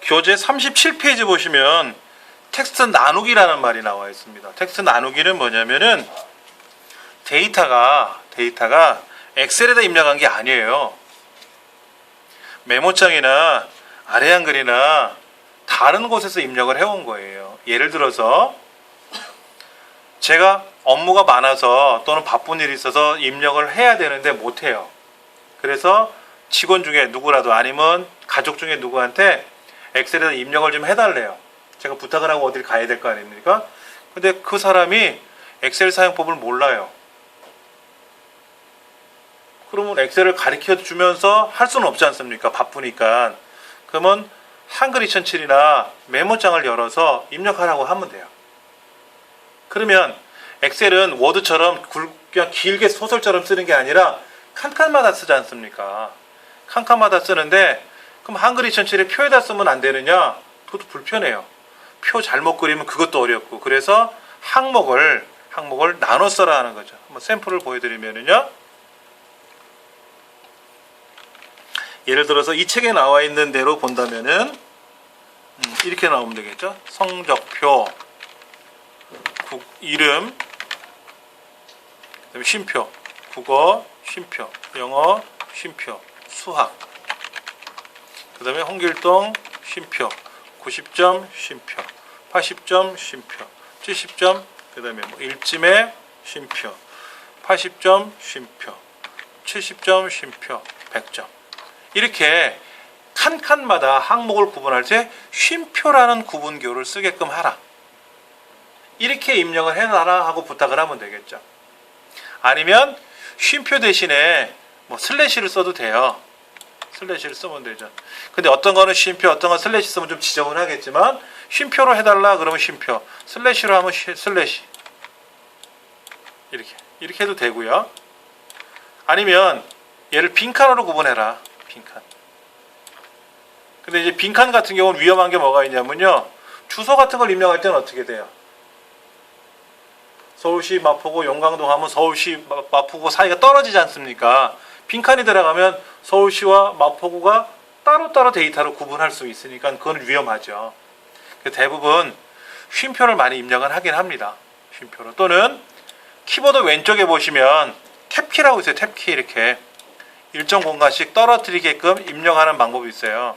교재 37페이지 보시면 텍스트 나누기라는 말이 나와 있습니다. 텍스트 나누기는 뭐냐면은 데이터가 엑셀에다 입력한 게 아니에요. 메모장이나 아래 한글이나 다른 곳에서 입력을 해온 거예요. 예를 들어서 제가 업무가 많아서 또는 바쁜 일이 있어서 입력을 해야 되는데 못해요. 그래서 직원 중에 누구라도 아니면 가족 중에 누구한테 엑셀에다 입력을 좀 해달래요. 제가 부탁을 하고 어딜 가야 될 거 아닙니까? 근데 그 사람이 엑셀 사용법을 몰라요. 그러면 엑셀을 가르쳐 주면서 할 수는 없지 않습니까? 바쁘니까. 그러면 한글 2007이나 메모장을 열어서 입력하라고 하면 돼요. 그러면 엑셀은 워드처럼 그냥 길게 소설처럼 쓰는 게 아니라 칸칸마다 쓰지 않습니까? 칸칸마다 쓰는데 그럼 한글 2007에 표에다 쓰면 안 되느냐? 그것도 불편해요. 표 잘못 그리면 그것도 어렵고. 그래서 항목을 나눠 써라 하는 거죠. 한번 샘플을 보여드리면요. 예를 들어서 이 책에 나와 있는 대로 본다면은 이렇게 나오면 되겠죠. 성적표, 이름, 그다음에 쉼표, 국어, 쉼표, 영어, 쉼표, 수학. 그다음에 홍길동 쉼표, 90점 쉼표, 80점 쉼표, 70점, 그다음에 일찜의 쉼표, 80점 쉼표, 70점 쉼표, 100점. 이렇게 칸칸마다 항목을 구분할 때 쉼표라는 구분교를 쓰게끔 하라. 이렇게 입력을 해놔라 하고 부탁을 하면 되겠죠. 아니면 쉼표 대신에 슬래시를 써도 돼요. 슬래시를 쓰면 되죠. 근데 어떤 거는 쉼표, 어떤 건 슬래시 쓰면 좀 지저분하겠지만 쉼표로 해달라 그러면 쉼표, 슬래시로 하면 슬래시. 이렇게 해도 되고요. 아니면 얘를 빈칸으로 구분해라. 빈칸. 근데 이제 빈칸 같은 경우는 위험한 게 뭐가 있냐면요. 주소 같은 걸 입력할 때는 어떻게 돼요? 서울시 마포구 용강동 하면 서울시 마포구 사이가 떨어지지 않습니까? 빈칸이 들어가면 서울시와 마포구가 따로따로 데이터로 구분할 수 있으니까 그건 위험하죠. 대부분 쉼표를 많이 입력을 하긴 합니다. 쉼표로. 또는 키보드 왼쪽에 보시면 탭키라고 있어요. 탭키 이렇게 일정 공간씩 떨어뜨리게끔 입력하는 방법이 있어요.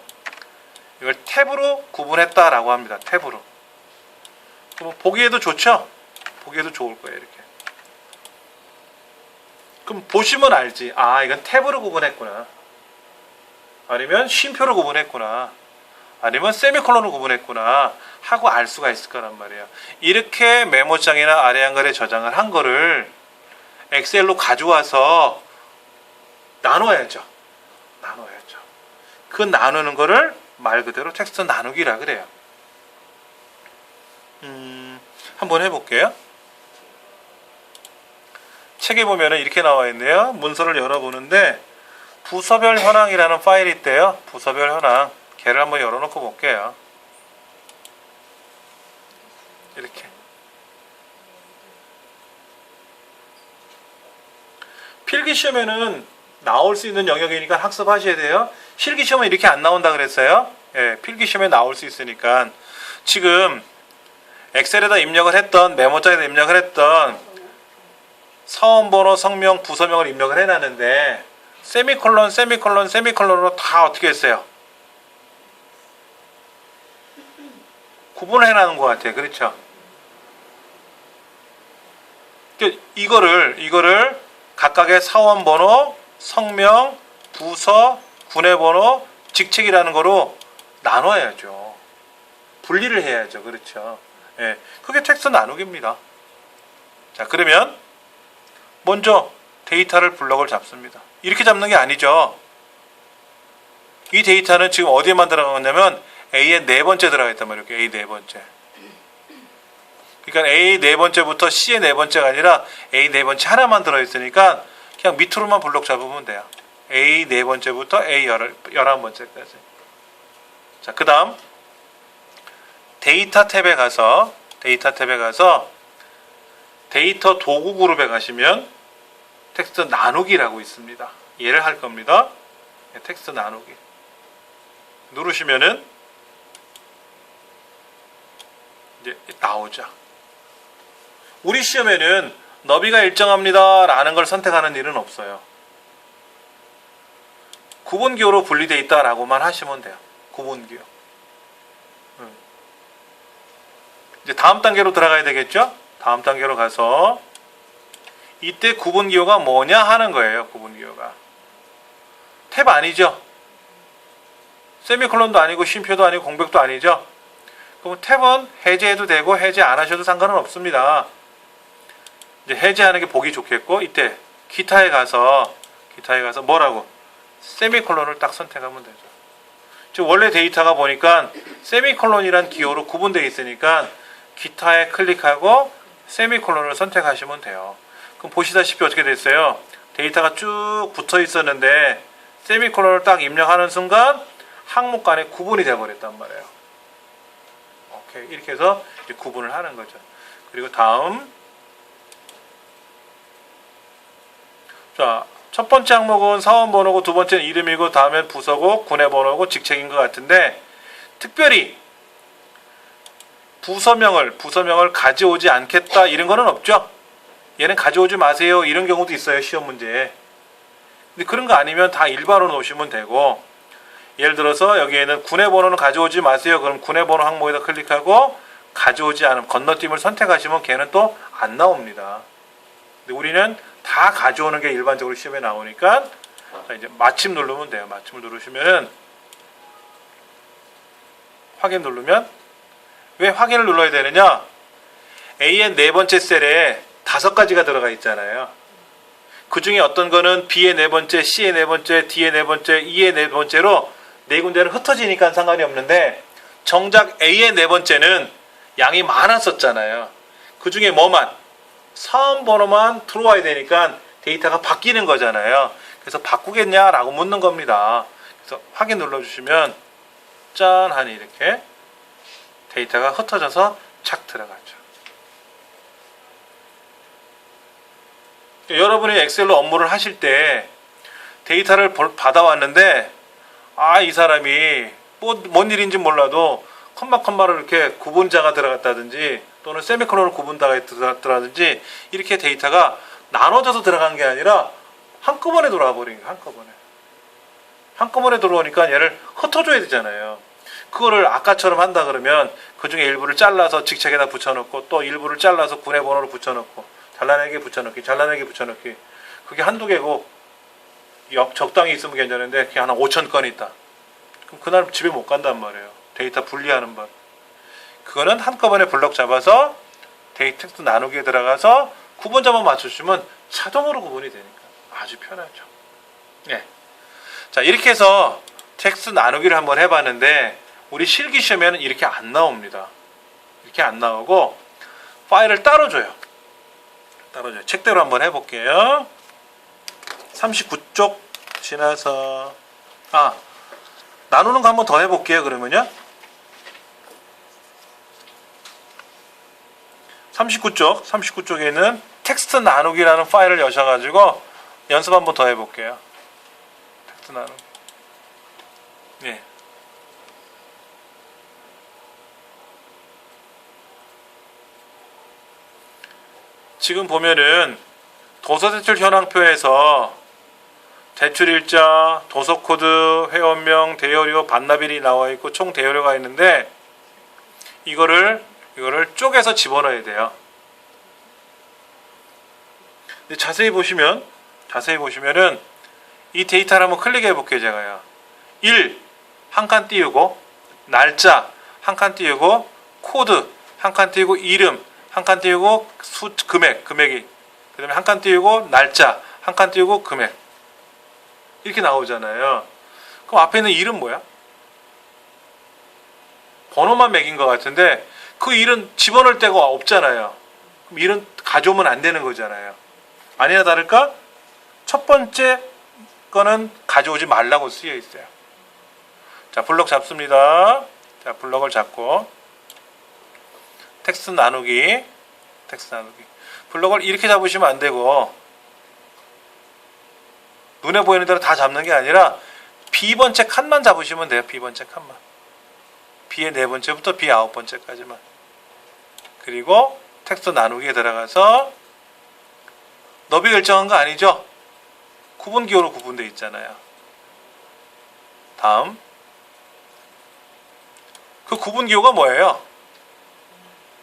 이걸 탭으로 구분했다라고 합니다. 탭으로. 그럼 보기에도 좋죠? 보기에도 좋을 거예요. 이렇게. 그럼 보시면 알지. 아, 이건 탭으로 구분했구나. 아니면 쉼표로 구분했구나. 아니면 세미콜론으로 구분했구나 하고 알 수가 있을 거란 말이에요. 이렇게 메모장이나 아래 한글에 저장을 한 거를 엑셀로 가져와서 나눠야죠. 그 나누는 거를 말 그대로 텍스트 나누기라 그래요. 한번 해볼게요. 책에 보면은 이렇게 나와 있네요. 문서를 열어보는데 부서별 현황이라는 파일이 있대요. 부서별 현황. 걔를 한번 열어놓고 볼게요. 이렇게. 필기시험에는 나올 수 있는 영역이니까 학습하셔야 돼요. 실기시험은 이렇게 안 나온다 그랬어요. 예, 필기시험에 나올 수 있으니까 지금 엑셀에다 입력을 했던 메모장에다 입력을 했던 사원번호, 성명, 부서명을 입력을 해놨는데 세미콜론으로 다 어떻게 했어요? 구분을 해놓은 것 같아요. 그렇죠? 이거를 각각의 사원번호, 성명, 부서, 군의번호, 직책이라는 거로 나눠야죠. 분리를 해야죠. 그렇죠? 예, 그게 텍스트 나누기입니다. 자, 그러면 먼저 데이터를 블럭을 잡습니다. 이렇게 잡는 게 아니죠. 이 데이터는 지금 어디에만 들어가냐면 A의 네 번째 들어가 있단 말이에요. A 네 번째. 그러니까 A 네 번째부터 C의 네 번째가 아니라 A 네 번째 하나만 들어있으니까 그냥 밑으로만 블록 잡으면 돼요. A 네 번째부터 A 11번째까지. 자, 그 다음 데이터 탭에 가서 데이터 도구 그룹에 가시면 텍스트 나누기라고 있습니다. 얘를 할 겁니다. 텍스트 나누기. 누르시면은 이제 나오죠. 우리 시험에는 너비가 일정합니다 라는 걸 선택하는 일은 없어요. 구분기호로 분리되어 있다라고만 하시면 돼요. 구분기호. 이제 다음 단계로 들어가야 되겠죠? 다음 단계로 가서 이때 구분기호가 뭐냐 하는 거예요. 구분기호가 탭 아니죠? 세미콜론도 아니고 쉼표도 아니고 공백도 아니죠? 그럼 탭은 해제해도 되고 해제 안 하셔도 상관은 없습니다. 이제 해제하는 게 보기 좋겠고, 이때 기타에 가서 뭐라고? 세미콜론을 딱 선택하면 되죠. 지금 원래 데이터가 보니까 세미콜론이란 기호로 구분되어 있으니까 기타에 클릭하고 세미콜론을 선택하시면 돼요. 그럼 보시다시피 어떻게 됐어요? 데이터가 쭉 붙어 있었는데 세미콜론을 딱 입력하는 순간 항목 간에 구분이 되어버렸단 말이에요. 오케이. 이렇게 해서 이제 구분을 하는 거죠. 그리고 다음, 자, 첫 번째 항목은 사원 번호고, 두 번째는 이름이고, 다음엔 부서고, 군의 번호고, 직책인 것 같은데, 특별히 부서명을 가져오지 않겠다 이런 거는 없죠. 얘는 가져오지 마세요 이런 경우도 있어요, 시험 문제에. 근데 그런 거 아니면 다 일반으로 놓으시면 되고, 예를 들어서 여기에는 군의 번호는 가져오지 마세요. 그럼 군의 번호 항목에다 클릭하고 가져오지 않음, 건너뛰음을 선택하시면 걔는 또 안 나옵니다. 근데 우리는 다 가져오는 게 일반적으로 시험에 나오니까, 자, 이제 마침 누르면 돼요. 마침을 누르시면은, 확인 누르면, 왜 확인을 눌러야 되느냐? A의 네 번째 셀에 5가지가 들어가 있잖아요. 그 중에 어떤 거는 B의 네 번째, C의 네 번째, D의 네 번째, E의 네 번째로 네 군데는 흩어지니까 상관이 없는데, 정작 A의 네 번째는 양이 많았었잖아요. 그 중에 뭐만? 사원 번호만 들어와야 되니까 데이터가 바뀌는 거잖아요. 그래서 바꾸겠냐라고 묻는 겁니다. 그래서 확인 눌러주시면 짠 하니 이렇게 데이터가 흩어져서 착 들어가죠. 여러분이 엑셀로 업무를 하실 때 데이터를 받아왔는데, 이 사람이 뭔 일인지 몰라도 컴마를 이렇게 구분자가 들어갔다든지 또는 세미콜론을 구분자가 들어갔다든지 이렇게 데이터가 나눠져서 들어간 게 아니라 한꺼번에 들어와 버린 거예요. 한꺼번에 들어오니까 얘를 흩어줘야 되잖아요. 그거를 아까처럼 한다 그러면 그중에 일부를 잘라서 직책에다 붙여놓고, 또 일부를 잘라서 군의 번호를 붙여놓고, 잘라내기 붙여넣기 그게 한두 개고 적당히 있으면 괜찮은데 그게 하나 5,000건 있다. 그럼 그날 집에 못 간단 말이에요. 데이터 분리하는 법. 그거는 한꺼번에 블럭 잡아서 텍스트 나누기에 들어가서 구분자만 맞춰주시면 자동으로 구분이 되니까 아주 편하죠. 네. 자, 이렇게 해서 텍스트 나누기를 한번 해봤는데, 우리 실기 시험에는 이렇게 안 나옵니다. 이렇게 안 나오고 파일을 따로 줘요. 책대로 한번 해볼게요. 39쪽 지나서 나누는 거 한번 더 해볼게요. 그러면요, 39쪽에 있는 텍스트 나누기라는 파일을 여셔가지고 연습 한번 더 해볼게요. 텍스트 나누기. 네. 지금 보면은 도서대출 현황표에서 대출일자, 도서코드, 회원명, 대여료, 반납일이 나와 있고 총 대여료가 있는데, 이거를 쪼개서 집어넣어야 돼요. 근데 자세히 보시면은 이 데이터를 한번 클릭해 볼게요. 제가요. 1 한 칸 띄우고, 날짜 한 칸 띄우고, 코드 한 칸 띄우고, 이름 한 칸 띄우고, 금액이 그 다음에 한 칸 띄우고, 날짜 한 칸 띄우고, 금액 이렇게 나오잖아요. 그럼 앞에 있는 일은 뭐야? 번호만 매긴 것 같은데 그 일은 집어넣을 데가 없잖아요. 그럼 일은 가져오면 안 되는 거잖아요. 아니나 다를까 첫 번째 거는 가져오지 말라고 쓰여 있어요. 자, 블럭 잡습니다. 자, 블럭을 잡고 텍스트 나누기. 블럭을 이렇게 잡으시면 안 되고, 눈에 보이는 대로 다 잡는 게 아니라 B번째 칸만 잡으시면 돼요. B번째 칸만. B의 네 번째부터 B 9번째까지만. 그리고 텍스트 나누기에 들어가서 너비 결정한 거 아니죠? 구분기호로 구분되어 있잖아요. 다음 그 구분기호가 뭐예요?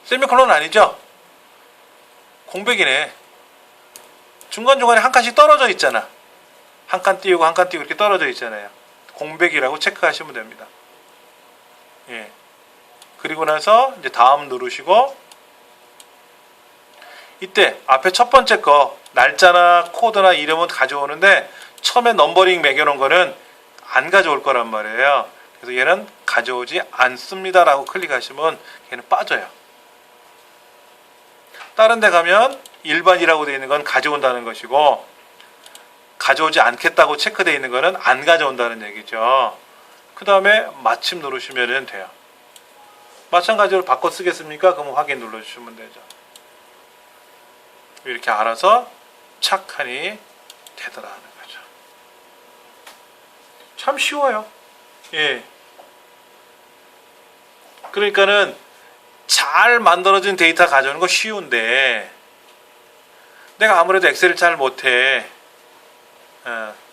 세미콜론 아니죠? 공백이네. 중간중간에 한 칸씩 떨어져 있잖아. 한 칸 띄우고 한 칸 띄우고 이렇게 떨어져 있잖아요. 공백이라고 체크하시면 됩니다. 예. 그리고 나서 이제 다음 누르시고 이때 앞에 첫 번째 거 날짜나 코드나 이름은 가져오는데 처음에 넘버링 매겨놓은 거는 안 가져올 거란 말이에요. 그래서 얘는 가져오지 않습니다 라고 클릭하시면 얘는 빠져요. 다른 데 가면 일반이라고 되어 있는 건 가져온다는 것이고 가져오지 않겠다고 체크되어 있는 거는 안 가져온다는 얘기죠. 그 다음에 마침 누르시면 돼요. 마찬가지로 바꿔 쓰겠습니까? 그럼 확인 눌러주시면 되죠. 이렇게 알아서 착하니 되더라 하는 거죠. 참 쉬워요. 예. 그러니까는 잘 만들어진 데이터 가져오는 거 쉬운데 내가 아무래도 엑셀을 잘 못해.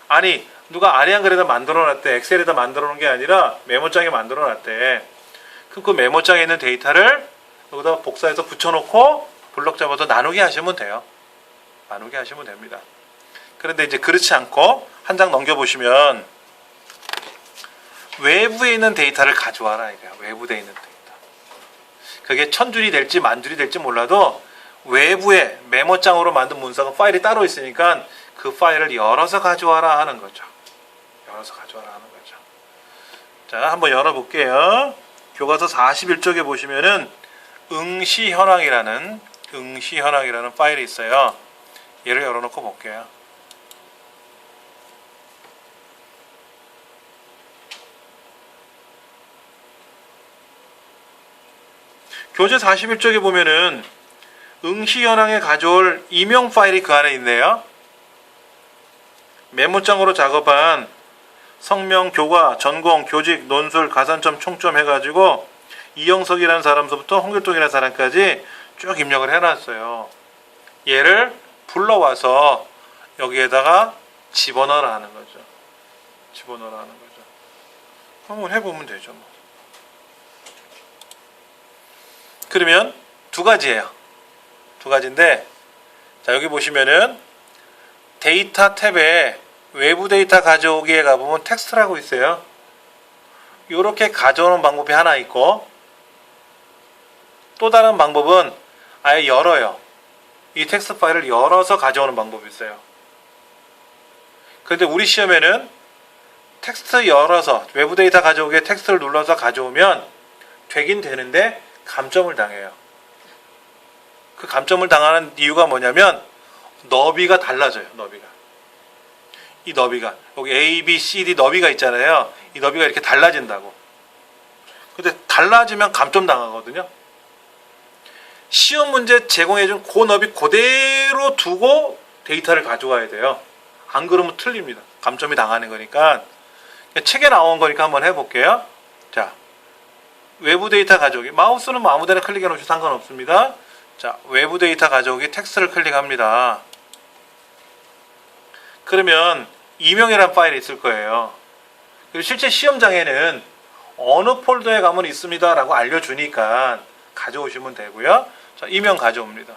아니 누가 아리안글에다 만들어놨대. 엑셀에다 만들어놓은 게 아니라 메모장에 만들어놨대. 그럼 그 메모장에 있는 데이터를 여기다 복사해서 붙여놓고 블럭 잡아서 나누게 하시면 돼요. 나누게 하시면 됩니다. 그런데 이제 그렇지 않고 한 장 넘겨보시면 외부에 있는 데이터를 가져와라 이거야. 외부에 있는 데이터. 그게 1000줄이 될지 10,000줄이 될지 몰라도 외부에 메모장으로 만든 문서가 파일이 따로 있으니까 그 파일을 열어서 가져와라 하는 거죠. 열어서 가져와라 하는 거죠. 자, 한번 열어볼게요. 교과서 41쪽에 보시면은 응시현황이라는 파일이 있어요. 얘를 열어놓고 볼게요. 교재 41쪽에 보면은 응시현황에 가져올 임용 파일이 그 안에 있네요. 메모장으로 작업한 성명, 교과, 전공, 교직, 논술, 가산점, 총점 해가지고 이영석이라는 사람서부터 홍길동이라는 사람까지 쭉 입력을 해놨어요. 얘를 불러와서 여기에다가 집어넣으라는 거죠. 집어넣으라는 거죠. 한번 해보면 되죠. 뭐. 그러면 두 가지예요. 두 가지인데, 자 여기 보시면은 데이터 탭에 외부 데이터 가져오기에 가보면 텍스트라고 있어요. 이렇게 가져오는 방법이 하나 있고, 또 다른 방법은 아예 열어요. 이 텍스트 파일을 열어서 가져오는 방법이 있어요. 그런데 우리 시험에는 텍스트 열어서 외부 데이터 가져오기에 텍스트를 눌러서 가져오면 되긴 되는데 감점을 당해요. 그 감점을 당하는 이유가 뭐냐면 너비가 달라져요. 이 너비가 여기 A, B, C, D 너비가 있잖아요. 이 너비가 이렇게 달라진다고. 근데 달라지면 감점 당하거든요. 시험 문제 제공해준 그 너비 그대로 두고 데이터를 가져와야 돼요. 안 그러면 틀립니다. 감점이 당하는 거니까. 책에 나온 거니까 한번 해볼게요. 자, 외부 데이터 가져오기. 마우스는 뭐 아무데나 클릭해 놓으셔도 상관없습니다. 자, 외부 데이터 가져오기 텍스트를 클릭합니다. 그러면 이명이라는 파일이 있을 거예요. 그리고 실제 시험장에는 어느 폴더에 가면 있습니다 라고 알려주니까 가져오시면 되고요. 자, 이명 가져옵니다.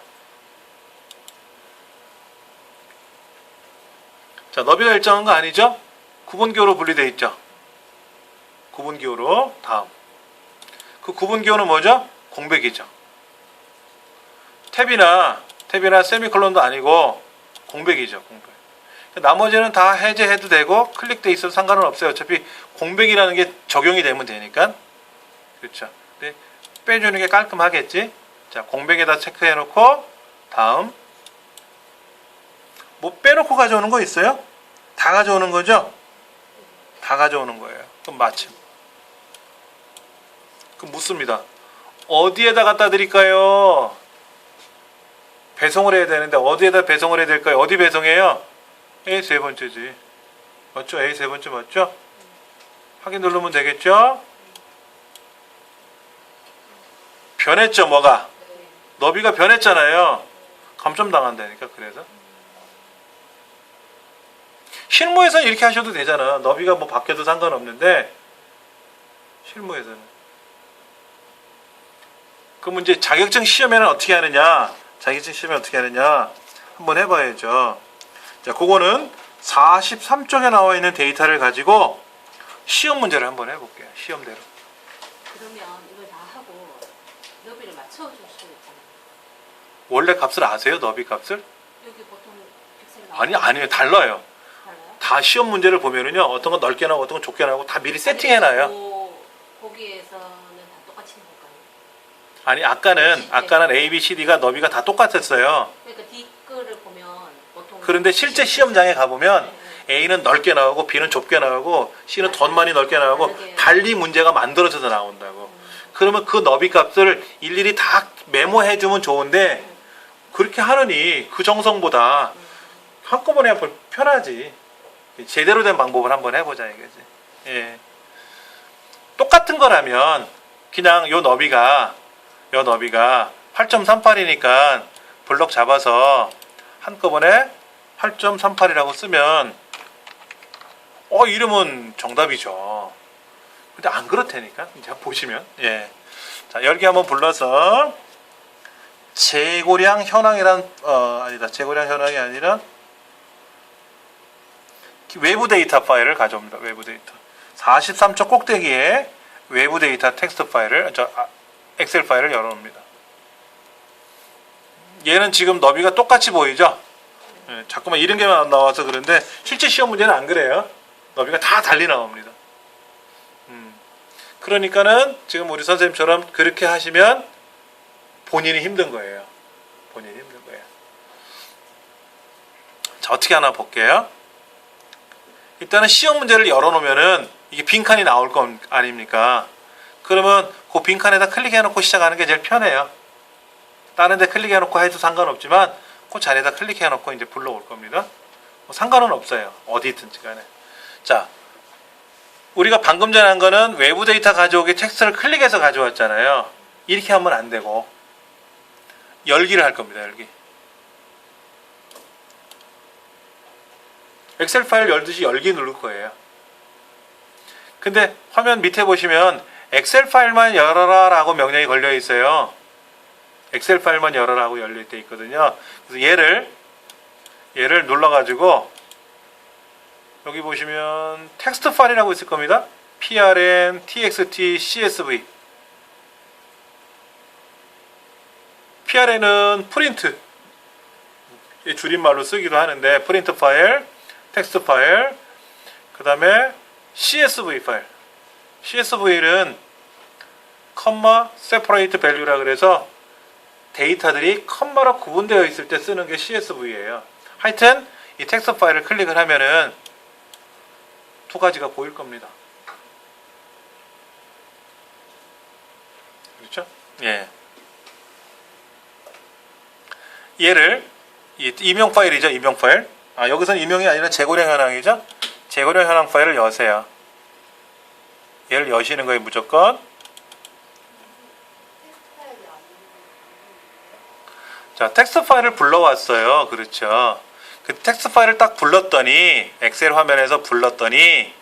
자, 너비가 일정한 거 아니죠? 구분기호로 분리되어 있죠? 구분기호로. 다음. 그 구분기호는 뭐죠? 공백이죠. 탭이나 세미콜론도 아니고 공백이죠. 공백. 나머지는 다 해제해도 되고 클릭돼 있어도 상관은 없어요. 어차피 공백이라는 게 적용이 되면 되니까. 그렇죠. 근데 빼주는 게 깔끔하겠지. 자, 공백에다 체크해 놓고 다음. 뭐 빼놓고 가져오는 거 있어요? 다 가져오는 거죠? 다 가져오는 거예요. 그럼 마침. 그럼 묻습니다. 어디에다 갖다 드릴까요? 배송을 해야 되는데 어디에다 배송을 해야 될까요? 어디 배송해요? A 세 번째지. 맞죠? A 세 번째 맞죠? 확인 누르면 되겠죠? 변했죠, 뭐가? 너비가 변했잖아요. 감점당한다니까. 그래서 실무에서는 이렇게 하셔도 되잖아. 너비가 뭐 바뀌어도 상관없는데 실무에서는. 그럼 이제 자격증 시험에는 어떻게 하느냐? 자격증 시험에 어떻게 하느냐? 한번 해봐야죠. 자, 그거는 43쪽에 나와 있는 데이터를 가지고 시험 문제를 한번 해볼게요. 시험대로. 그러면 이걸 다 하고 너비를 맞춰줄 수 있잖아요. 원래 값을 아세요? 너비 값을? 여기 보통 픽셀이 아니요. 달라요. 달라요? 다 시험 문제를 보면은요. 어떤 건 넓게 나오고 어떤 건 좁게 나오고 다 미리 세팅해놔요. 거기에서는 다 똑같이 나올까요? 아니 아까는 A, B, C, D가 너비가 다 똑같았어요. 그러니까 D 거를 보면 보통 그런데 실제 시험장에 가보면 네. A는 넓게 나오고 B는 좁게 나오고 C는 더 많이 넓게 나오고 다르게. 달리 문제가 만들어져서 나온다고. 그러면 그 너비 값을 일일이 다 메모해주면 좋은데 그렇게 하느니 그 정성보다 한꺼번에 한번 편하지. 제대로 된 방법을 한번 해보자 이거지. 예. 똑같은 거라면 그냥 요 너비가 8.38이니까 블럭 잡아서 한꺼번에 8.38이라고 쓰면 이러면 정답이죠. 근데 안 그렇다니까. 이제 보시면 예. 자, 열기 한번 불러서 재고량 현황이란 아니다. 재고량 현황이 아니라 외부 데이터 파일을 가져옵니다. 외부 데이터. 43쪽 꼭대기에 외부 데이터 텍스트 파일을 엑셀 파일을 열어놓습니다. 얘는 지금 너비가 똑같이 보이죠? 예, 자꾸만 이런 게만 나와서 그런데 실제 시험 문제는 안 그래요. 너비가 다 달리 나옵니다. 그러니까는 지금 우리 선생님처럼 그렇게 하시면 본인이 힘든 거예요. 본인이 힘든 거예요. 자, 어떻게 하나 볼게요. 일단은 시험 문제를 열어놓으면은 이게 빈칸이 나올 거 아닙니까? 그러면 그 빈칸에다 클릭해놓고 시작하는 게 제일 편해요. 다른 데 클릭해놓고 해도 상관없지만 그 자리에다 클릭해놓고 이제 불러올 겁니다. 뭐 상관은 없어요. 어디 있든지 간에. 자, 우리가 방금 전에 한 거는 외부 데이터 가져오기 텍스트를 클릭해서 가져왔잖아요. 이렇게 하면 안 되고 열기를 할 겁니다. 열기. 엑셀 파일 열듯이 열기 누를 거예요. 근데 화면 밑에 보시면 엑셀 파일만 열어라 라고 명령이 걸려 있어요. 엑셀 파일만 열어라 하고 열려 있거든요. 그래서 얘를 눌러가지고 여기 보시면 텍스트 파일이라고 있을 겁니다. prn, txt, csv. prn은 프린트. 줄임말로 쓰기도 하는데 프린트 파일, 텍스트 파일, 그 다음에 CSV 파일. CSV는 컴마 세퍼레이트 밸류라 그래서 데이터들이 컴마로 구분되어 있을 때 쓰는 게 CSV예요. 하여튼 이 텍스트 파일을 클릭을 하면은 두 가지가 보일 겁니다. 그렇죠? 예. 얘를 임용 파일이죠. 임용 파일. 여기서는 임용이 아니라 재고량 현황이죠. 재고량 현황 파일을 여세요. 얘를 여시는 거예요. 무조건. 자, 텍스트 파일을 불러왔어요. 그렇죠. 그 텍스트 파일을 딱 불렀더니 엑셀 화면에서 불렀더니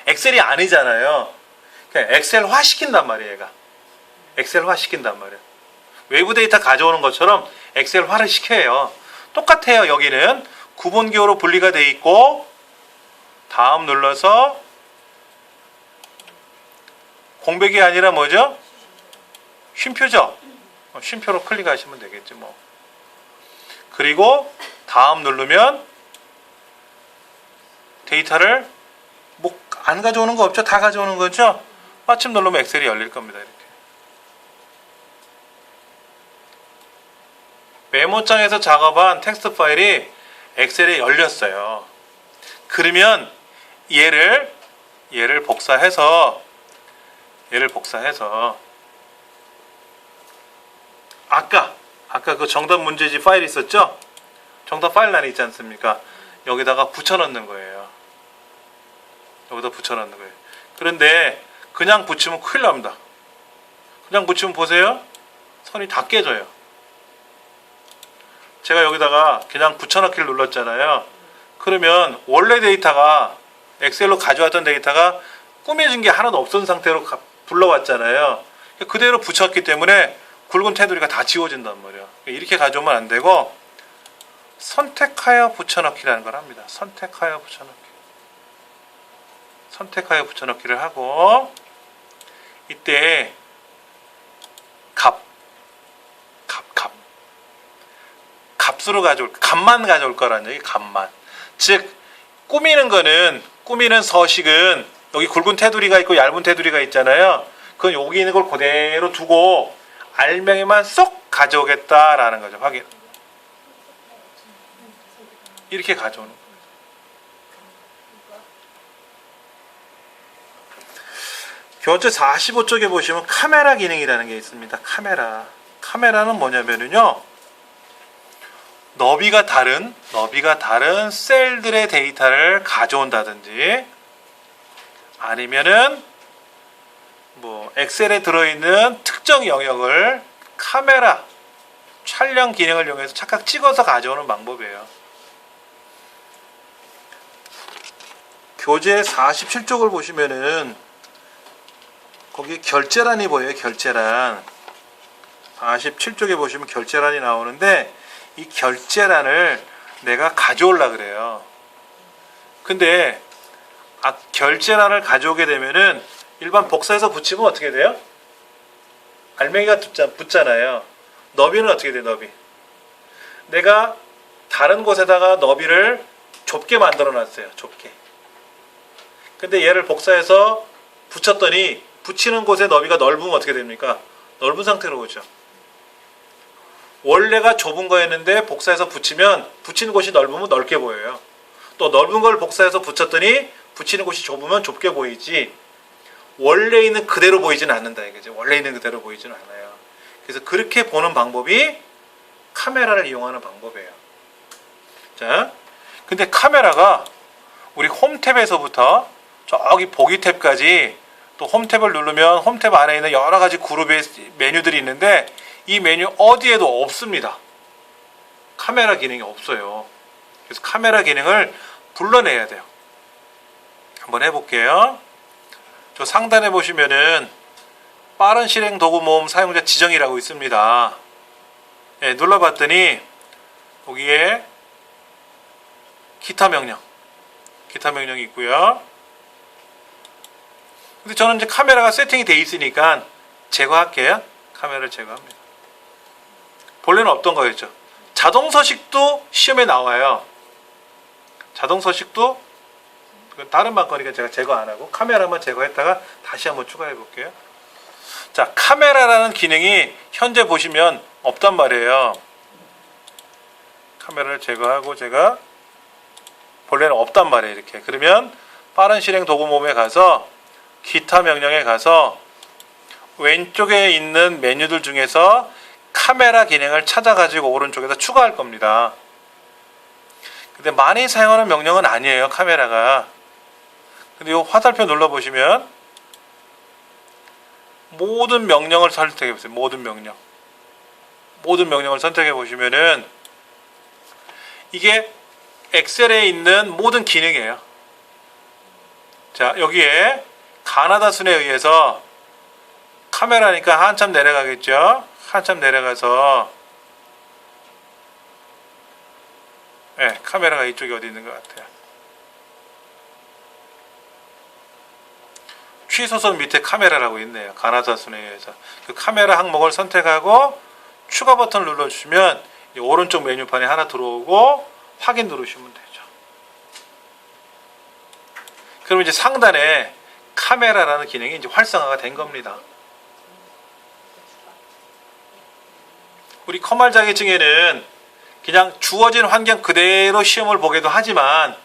엑셀이 아니잖아요. 그냥 엑셀화 시킨단 말이에요. 얘가. 엑셀화 시킨단 말이에요. 외부 데이터 가져오는 것처럼 엑셀화를 시켜요. 똑같아요. 여기는 구분기호로 분리가 돼 있고 다음 눌러서 공백이 아니라 뭐죠? 쉼표죠. 쉼표로 클릭하시면 되겠지 뭐. 그리고 다음 누르면 데이터를 뭐 안 가져오는 거 없죠? 다 가져오는 거죠? 마침 누르면 엑셀이 열릴 겁니다. 이렇게. 메모장에서 작업한 텍스트 파일이 엑셀에 열렸어요. 그러면 얘를 복사해서 아까 그 정답 문제지 파일 있었죠? 정답 파일란이 있지 않습니까? 여기다가 붙여넣는 거예요. 여기다 붙여넣는 거예요. 그런데 그냥 붙이면 큰일 납니다. 그냥 붙이면 보세요. 선이 다 깨져요. 제가 여기다가 그냥 붙여넣기를 눌렀잖아요. 그러면 원래 데이터가 엑셀로 가져왔던 데이터가 꾸며진 게 하나도 없던 상태로 불러왔잖아요. 그대로 붙였기 때문에 굵은 테두리가 다 지워진단 말이에요. 이렇게 가져오면 안 되고 선택하여 붙여넣기라는 걸 합니다. 선택하여 붙여넣기. 선택하여 붙여넣기를 하고 이때 값으로 값만 가져올 거라는 얘기. 값만. 즉 꾸미는 서식은 여기 굵은 테두리가 있고 얇은 테두리가 있잖아요. 그건 여기 있는 걸 그대로 두고 알맹이만 쏙 가져오겠다라는 거죠. 확인. 이렇게 가져오는 거예요. 교재 45쪽에 보시면 카메라 기능이라는 게 있습니다. 카메라는 뭐냐면요. 너비가 다른 셀들의 데이터를 가져온다든지 아니면은 뭐 엑셀에 들어있는 특정 영역을 카메라 촬영 기능을 이용해서 착각 찍어서 가져오는 방법이에요. 교재 47쪽을 보시면은 거기 결제란이 보여요. 결제란. 47쪽에 보시면 결제란이 나오는데 이 결제란을 내가 가져오려고 그래요. 근데 결제란을 가져오게 되면은 일반 복사해서 붙이면 어떻게 돼요? 알맹이가 붙잖아요. 너비는 어떻게 돼요? 너비. 내가 다른 곳에다가 너비를 좁게 만들어 놨어요. 좁게. 근데 얘를 복사해서 붙였더니 붙이는 곳에 너비가 넓으면 어떻게 됩니까? 넓은 상태로 오죠. 원래가 좁은 거였는데 복사해서 붙이면 붙이는 곳이 넓으면 넓게 보여요. 또 넓은 걸 복사해서 붙였더니 붙이는 곳이 좁으면 좁게 보이지 원래 있는 그대로 보이지는 않는다 이거죠. 원래 있는 그대로 보이지는 않아요. 그래서 그렇게 보는 방법이 카메라를 이용하는 방법이에요. 자, 근데 카메라가 우리 홈 탭에서부터 저기 보기 탭까지 또 홈 탭을 누르면 홈 탭 안에 있는 여러 가지 그룹의 메뉴들이 있는데 이 메뉴 어디에도 없습니다. 카메라 기능이 없어요. 그래서 카메라 기능을 불러내야 돼요. 한번 해볼게요. 저 상단에 보시면은 빠른 실행 도구 모음 사용자 지정이라고 있습니다. 네, 눌러봤더니 거기에 기타 명령이 있고요. 근데 저는 이제 카메라가 세팅이 돼 있으니까 제거할게요. 카메라를 제거합니다. 본래는 없던 거였죠. 자동 서식도 시험에 나와요. 자동 서식도 다른 방거니까 제가 제거 안 하고 카메라만 제거했다가 다시 한번 추가해 볼게요. 자, 카메라라는 기능이 현재 보시면 없단 말이에요. 카메라를 제거하고 제가 본래는 없단 말이에요. 이렇게. 그러면 빠른 실행 도구 모음에 가서 기타 명령에 가서 왼쪽에 있는 메뉴들 중에서 카메라 기능을 찾아가지고 오른쪽에다 추가할 겁니다. 근데 많이 사용하는 명령은 아니에요. 카메라가. 근데 이 화살표 눌러보시면 모든 명령을 선택해 보세요. 모든 명령을 선택해 보시면은 이게 엑셀에 있는 모든 기능이에요. 자, 여기에 가나다 순에 의해서 카메라니까 한참 내려가겠죠. 한참 내려가서 네, 카메라가 이쪽에 어디 있는 것 같아요. 취소선 밑에 카메라라고 있네요. 가나다 순에 의해서 그 카메라 항목을 선택하고 추가 버튼을 눌러주시면 오른쪽 메뉴판에 하나 들어오고 확인 누르시면 되죠. 그럼 이제 상단에 카메라라는 기능이 이제 활성화가 된 겁니다. 우리 커말 자격증에는 그냥 주어진 환경 그대로 시험을 보게도 하지만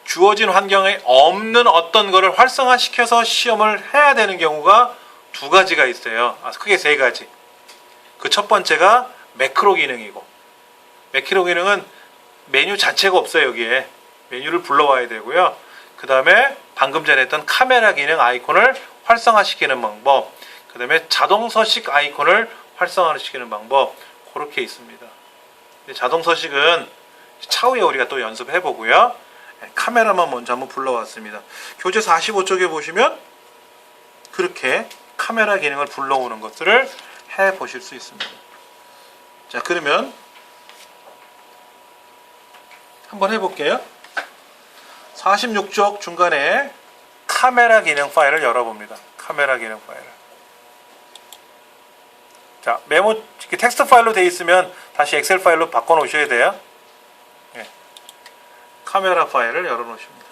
주어진 환경에 없는 어떤 거를 활성화시켜서 시험을 해야 되는 경우가 두 가지가 있어요. 크게 세 가지. 그 첫 번째가 매크로 기능이고, 매크로 기능은 메뉴 자체가 없어요. 여기에 메뉴를 불러와야 되고요. 그 다음에 방금 전에 했던 카메라 기능 아이콘을 활성화시키는 방법, 그 다음에 자동 서식 아이콘을 활성화시키는 방법, 그렇게 있습니다. 자동 서식은 차후에 우리가 또 연습해 보고요. 카메라만 먼저 한번 불러왔습니다. 교재 45쪽에 보시면 그렇게 카메라 기능을 불러오는 것들을 해 보실 수 있습니다. 자, 그러면 한번 해볼게요. 46쪽 중간에 카메라 기능 파일을 열어봅니다. 카메라 기능 파일을. 자, 메모 이렇게 텍스트 파일로 되어 있으면 다시 엑셀 파일로 바꿔 놓으셔야 돼요. 예. 카메라 파일을 열어 놓으십니다.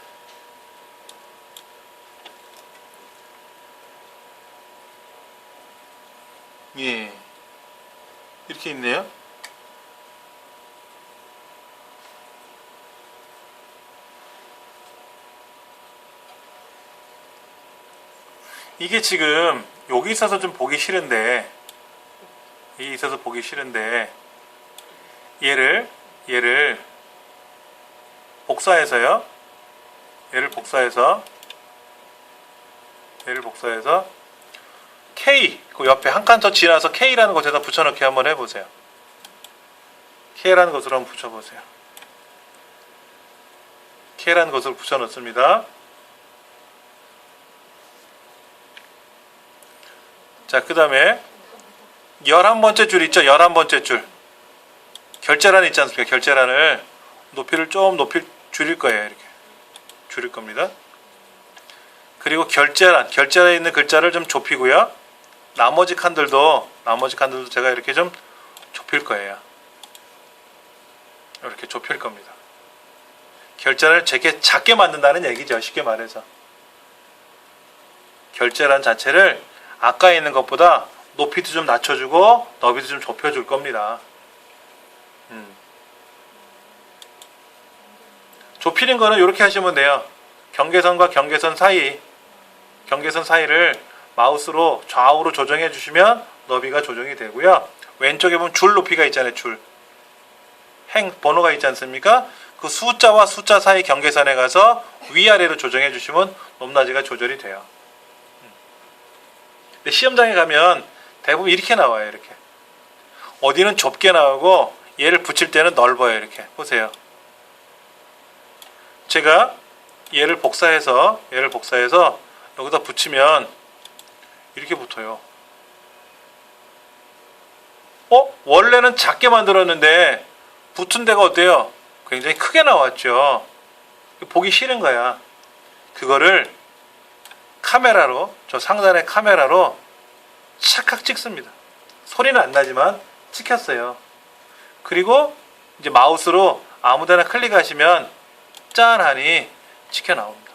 예. 이렇게 있네요. 이게 지금 여기 있어서 좀 보기 싫은데, 여기 있어서 보기 싫은데, 얘를 복사해서요. 얘를 복사해서 K, 그 옆에 한 칸 더 지나서 K라는 곳에다 붙여넣기 한번 해보세요. K라는 것으로 한번 붙여보세요. K라는 것을 붙여넣습니다. 자, 그 다음에 11번째 줄 있죠? 11번째 줄. 결제란 있지 않습니까? 결제란을 높이를 좀 줄일 거예요. 이렇게 줄일 겁니다. 그리고 결제란에 있는 글자를 좀 좁히고요. 나머지 칸들도 제가 이렇게 좀 좁힐 거예요. 이렇게 좁힐 겁니다. 결제란을 작게 만든다는 얘기죠. 쉽게 말해서. 결제란 자체를 아까 있는 것보다 높이도 좀 낮춰주고 너비도 좀 좁혀줄 겁니다. 좁히는 거는 이렇게 하시면 돼요. 경계선과 경계선 사이를 마우스로 좌우로 조정해 주시면 너비가 조정이 되고요. 왼쪽에 보면 줄 높이가 있잖아요. 줄. 번호가 있지 않습니까? 그 숫자와 숫자 사이 경계선에 가서 위아래로 조정해 주시면 높낮이가 조절이 돼요. 근데 시험장에 가면 대부분 이렇게 나와요. 이렇게. 어디는 좁게 나오고 얘를 붙일 때는 넓어요. 이렇게. 보세요. 제가 얘를 복사해서 여기다 붙이면 이렇게 붙어요. 원래는 작게 만들었는데 붙은 데가 어때요? 굉장히 크게 나왔죠. 보기 싫은 거야. 그거를 카메라로, 저 상단의 카메라로 착각 찍습니다. 소리는 안 나지만 찍혔어요. 그리고 이제 마우스로 아무데나 클릭하시면 짠 하니 찍혀 나옵니다.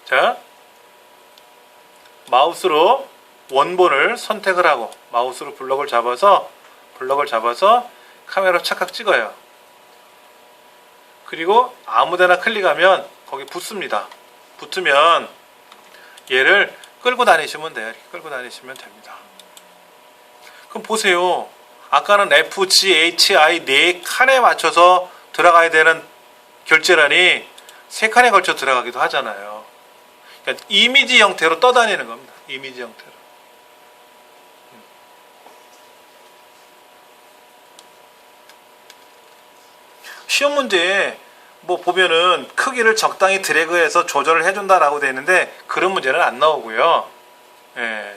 자, 마우스로 원본을 선택을 하고 마우스로 블럭을 잡아서 카메라 착각 찍어요. 그리고 아무데나 클릭하면 거기 붙습니다. 붙으면 얘를 끌고 다니시면 돼요. 이렇게 끌고 다니시면 됩니다. 그럼 보세요. 아까는 F, G, H, I 네 칸에 맞춰서 들어가야 되는 결제란이 세 칸에 걸쳐 들어가기도 하잖아요. 그러니까 이미지 형태로 떠다니는 겁니다. 이미지 형태로. 시험 문제에 뭐 보면은 크기를 적당히 드래그해서 조절을 해준다라고 되어 있는데 그런 문제는 안 나오고요. 예.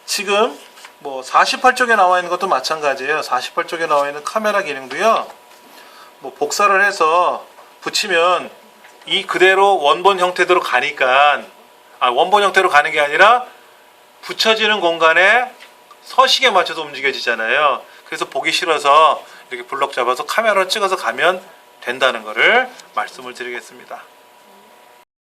지금 뭐 48쪽에 나와 있는 것도 마찬가지예요. 48쪽에 나와 있는 카메라 기능도요. 뭐 복사를 해서 붙이면 이 그대로 원본 형태대로 가니까 원본 형태로 가는 게 아니라 붙여지는 공간에 서식에 맞춰서 움직여지잖아요. 그래서 보기 싫어서 이렇게 블럭 잡아서 카메라로 찍어서 가면 된다는 것을 말씀을 드리겠습니다.